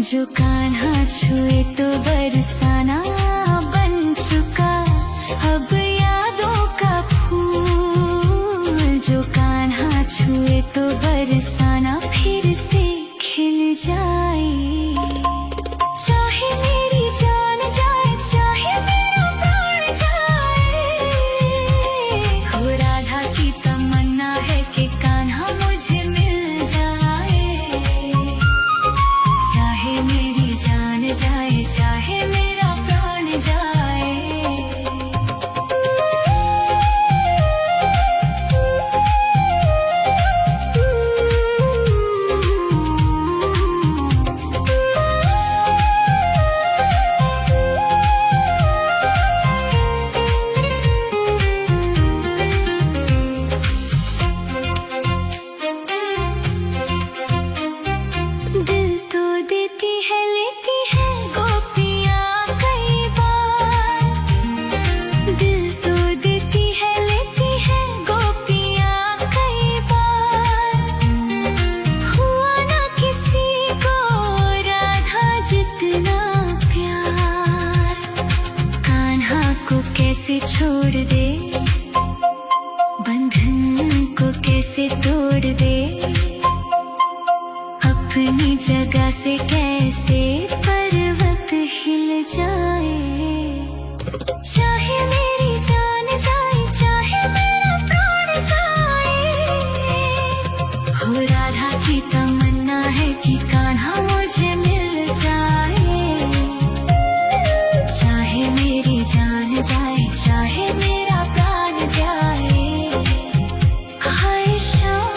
जो कान्हा छुए तो बरसाना बन चुका अब यादों का फूल। जो कान्हा छुए तो बरसाना फिर से खिल जाए। चाहे मेरी जान जाए चाहे मेरा प्राण जाए, हो राधा की तमन्ना है कि कान्हा मुझे मिल जाए। चाहे मेरी जान जाए चाहे मेरा प्राण जाए। दिल तो देती है लेती है गोपियाँ कई बार। दिल तो देती है लेती है गोपियाँ कई बार। हुआ ना किसी को राधा जितना प्यार। कान्हा को कैसे छोड़ दे, बंधन को कैसे तोड़ दे, अपनी जगह से कैसे पर्वत हिल जाए। चाहे मेरी जान जाए चाहे मेरा प्राण जाए, हो राधा की तमन्ना है कि कान्हा मुझे मिल जाए। चाहे मेरी जान जाए चाहे मेरा प्राण जाए। हाय श्याम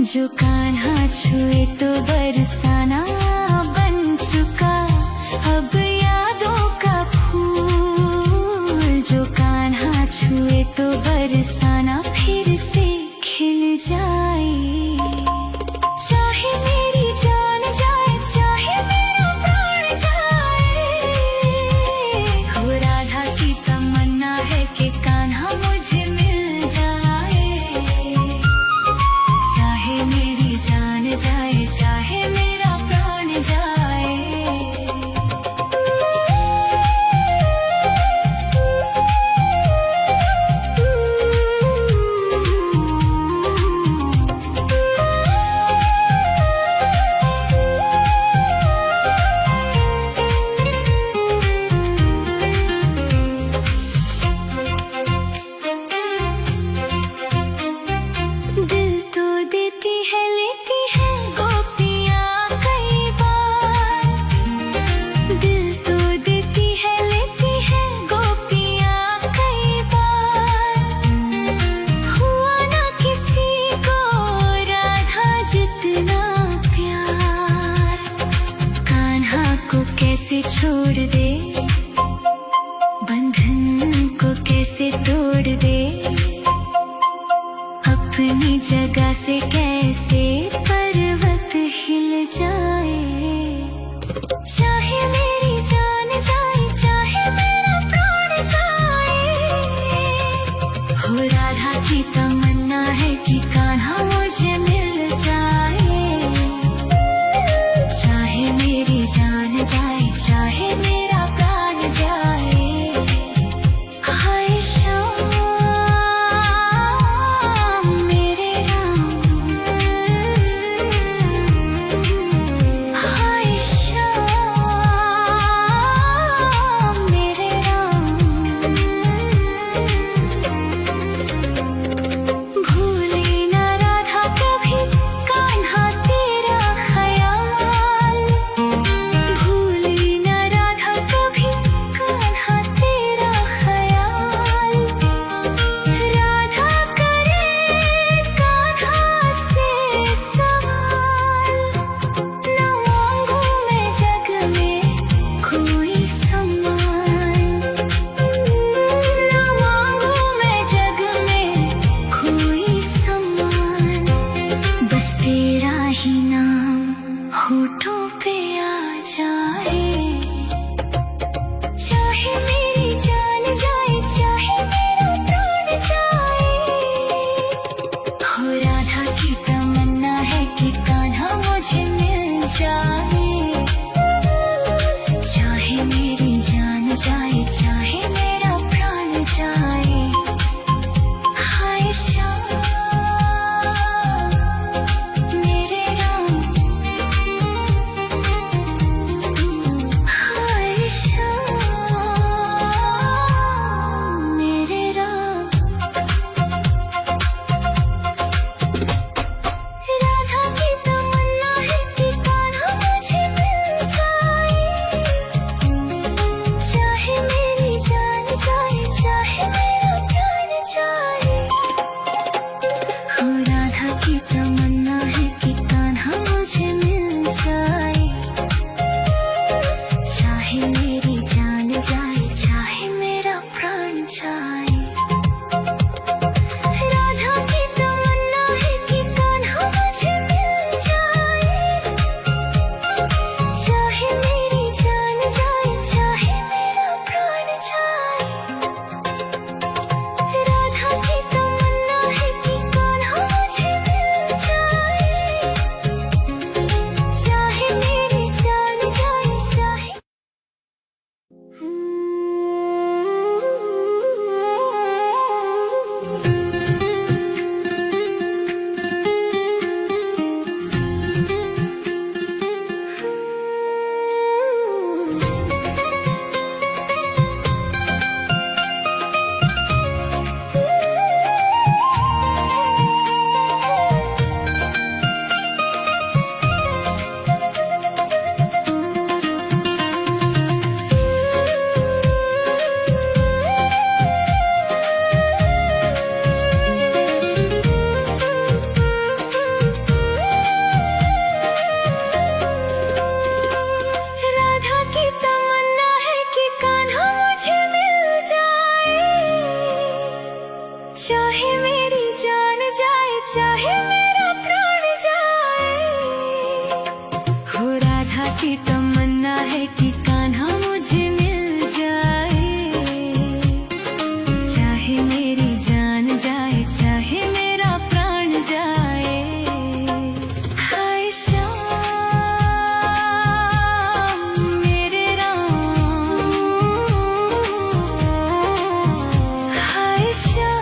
जो कान्हा छुए तो बरसाना बन चुका अब यादों का फूल। जो कान्हा छुए तो बरसाना फिर से खिल जाए। चाहे मेरी जान जाए चाहे मेरा प्राण जाए, हो राधा की तमन्ना है कि कान्हा मुझे मिल जाए। चाहे मेरी जान जाए चाहे मेरा प्राण जाए। दिल तो देती है लेती है गोपियाँ कई बार। दिल तो देती है लेती है गोपियाँ कई बार। हुआ ना किसी को राधा जितना प्यार। कान्हा को कैसे छोड़ दे, बंधन को कैसे तोड़ दे, अपनी जगह से कैसे पर्वत हिल जाए। चाहे मेरी जान जाए चाहे मेरा प्राण जाए, हो राधा की तमन्ना है कि कान्हा मुझे मिल जाए। चाहे मेरी जान जाए चाहे मेरा प्राण जाए। हाय श्याम मेरे राम, हाय श्याम मेरे राम। भूले ना राधा कभी कान्हा तेरा ख्याल। भूले ना राधा कभी कान्हा तेरा ख्याल। राधा करे कान्हा से सवाल। ना मांगू मैं जग में कोई सम्मान। ना मांगू मैं जग में कोई सम्मान। बस तेरा ही नाम होठों पे आ जाए। चाहे मेरी जान जाए चाहे मेरा प्राण जाए, हो राधा की तमन्ना है कि कान्हा मुझे मिल जाए। चाहे मेरी जान जाए चाहे मेरा प्राण जाए। हाय श्याम मेरे राम, हाय श्याम मेरे राम। राधा की तमन्ना है कि कान्हा मुझे मिल जाए। चाहे मेरी जान जाए चाहे मेरा प्राण जाए, हो राधा की तमन्ना है कि कान्हा मुझे मिल जाए। चाहे मेरी जान जाए चाहे मेरा प्राण जाए। राधा की तमन्ना है कि कान्हा मुझे मिल जाए। चाहे मेरी जान जाए चाहे मेरा प्राण जाए। राधा की तमन्ना है कि कान्हा मुझे मिल जाए। चाहे मेरी जान जाए चाहे। चाहे मेरी जान जाए चाहे मेरा प्राण जाए, हो राधा की तमन्ना है कि कान्हा मुझे मिल जाए। चाहे मेरी जान जाए चाहे मेरा प्राण जाए। हाय श्याम मेरे राम, हाय श्याम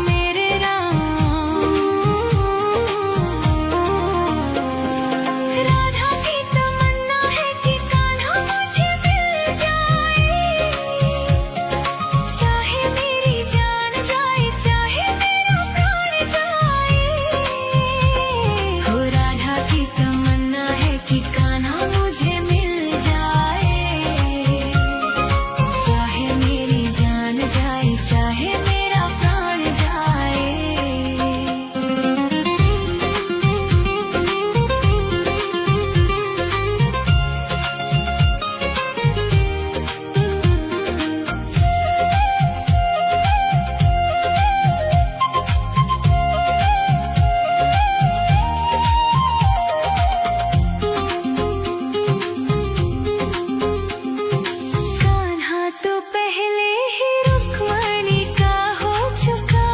मेरे राम। राधा की तमन्ना है कि कान्हा मुझे मिल जाए। चाहे मेरी जान जाए चाहे मेरा प्राण जाए, हो राधा की तमन्ना है कि कान्हा मुझे मिल जाए। चाहे मेरी जान जाए चाहे मेरा प्राण जाए। कान्हा तो पहले ही रुक्मणी का हो चुका,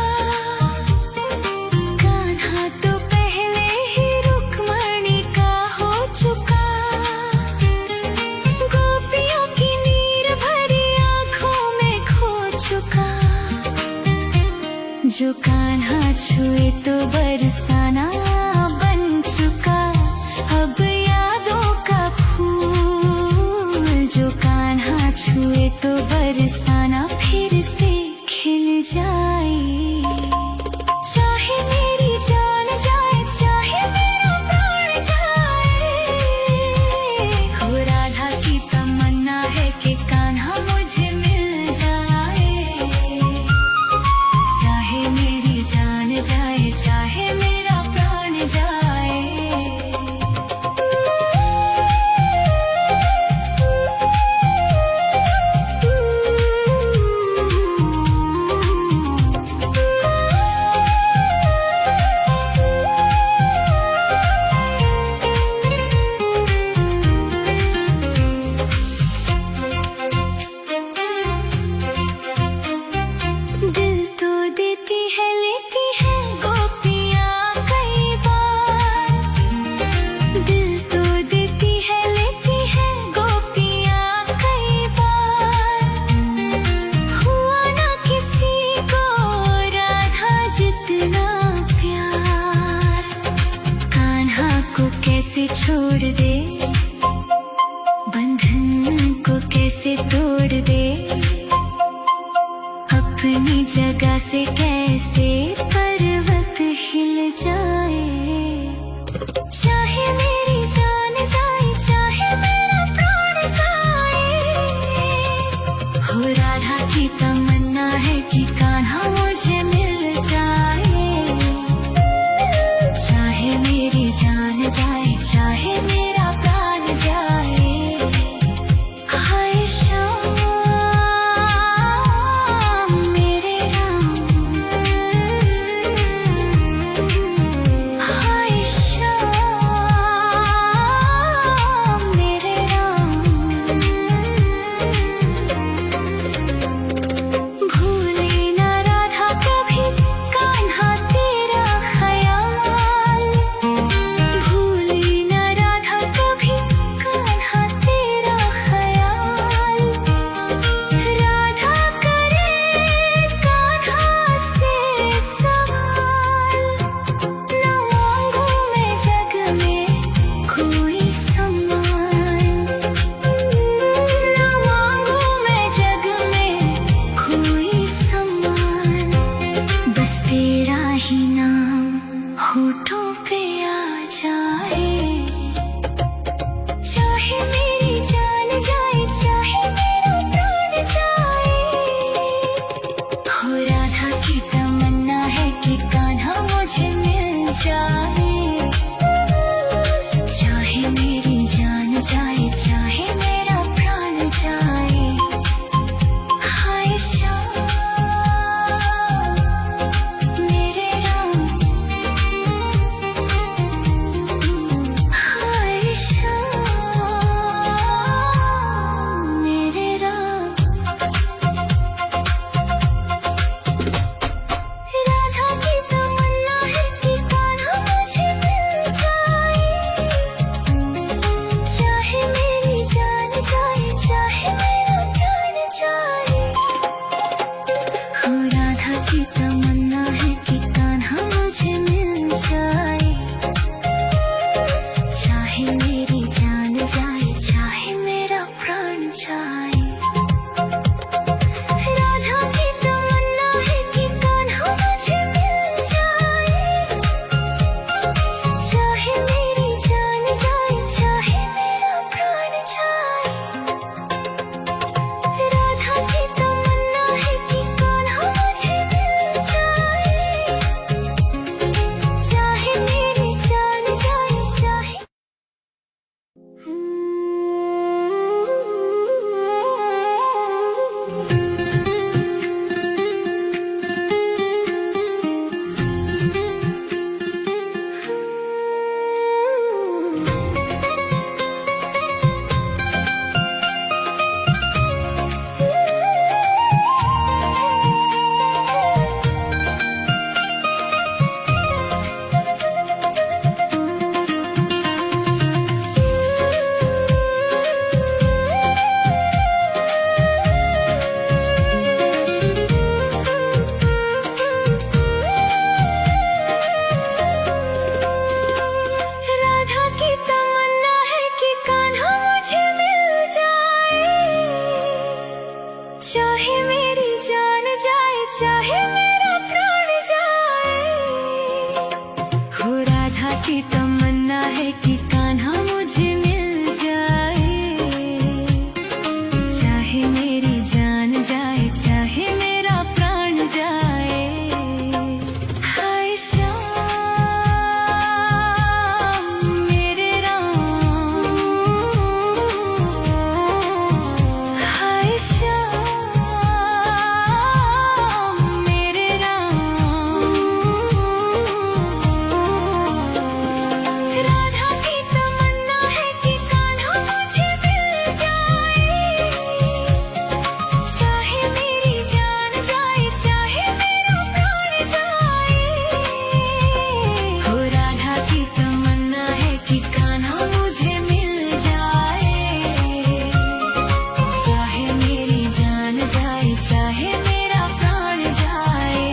कान्हा तो पहले ही रुक्मणी का हो चुका। गोपियों की नीर भरी आंखों में खो चुका। जो कान्हा छुए तो बरसाना बन चुका। अब यादों का फूल जो कान्हा छुए तो बरसाना फिर से खिल जाए। चाहे मेरी जान जाए चाहे मेरा प्राण जाए, हो राधा की तमन्ना है कि कान्हा मुझे मिल जाए। चाहे मेरी जान जाए चाहे मेरा प्राण जाए। दिल तो देती है लेती है गोपियाँ कई बार। दिल तो देती है लेती है गोपियाँ कई बार। हुआ ना किसी को राधा जितना प्यार। कान्हा को कैसे छोड़ दे, बंधन को कैसे तोड़ दे। अपनी जगह से कैसे पर्वत हिल जाए। चाहे मेरी जान जाए चाहे मेरा प्राण जाए, हो राधा की तमन्ना है कि कान्हा मुझे मिल जाए। चाहे मेरी जान जाए चाहे मेरा प्राण जाए। हाय श्याम मेरे राम, हाय श्याम मेरे राम। भूले ना चाहे मेरी जान जाए चाहे मेरा प्राण जाए, हो राधा की तमन्ना है कि कान्हा मुझे मिल जाए। चाहे मेरी जान जाए चाहे मेरा प्राण जाए। हाय श्याम मेरे राम, हाय श्याम मेरे राम। राधा की तमन्ना है कि कान्हा मुझे मिल जाए। चाहे मेरी जान जाए चाहे मेरा प्राण जाए, हो राधा की तमन्ना है कि कान्हा मुझे मिल जाए। चाहे मेरी जान जाए चाहे मेरा प्राण जाए।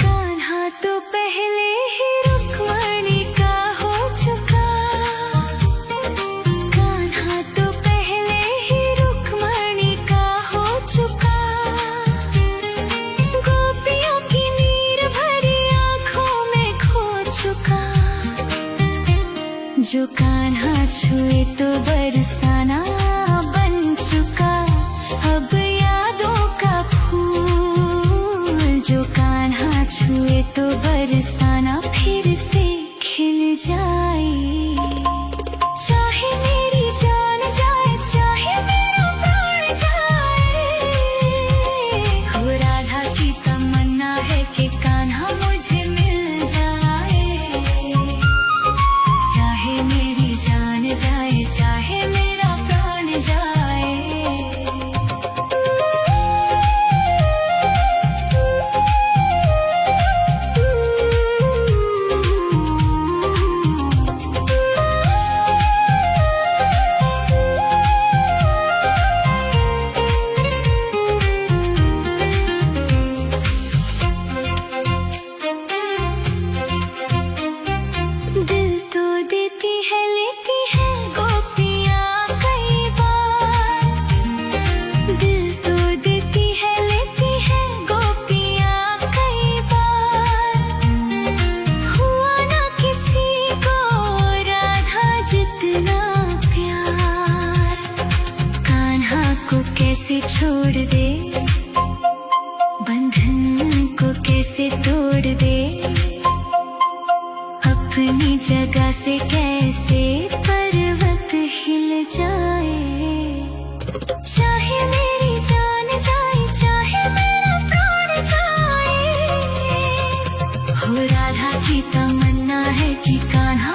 कान्हा तो पहले ही रुक्मणी का हो चुका, कान्हा तो पहले ही रुक्मणी का हो चुका। गोपियों की नीर भरी आंखों में खो चुका। जो कान्हा छुए तो बरसाना बन चुका। अब यादों का फूल जो कान्हा छुए तो बरसाना फिर से खिल जाए। चाहे मेरी जान जाए चाहे मेरा प्राण जाए, हो राधा की तमन्ना है कि कान्हा मुझे मिल जाए। चाहे मेरी जान जाए चाहे मेरा प्राण जाए। दिल तो देती है लेती है गोपियाँ कई बार। दिल तो देती है लेती है गोपियाँ कई बार। हुआ ना किसी को राधा जितना प्यार। कान्हा को कैसे छोड़ दे, बंधन को कैसे तोड़ दे। अपनी जगह से कैसे पर्वत हिल जाए। चाहे मेरी जान जाए चाहे मेरा प्राण जाए, हो राधा की तमन्ना है कि कान्हा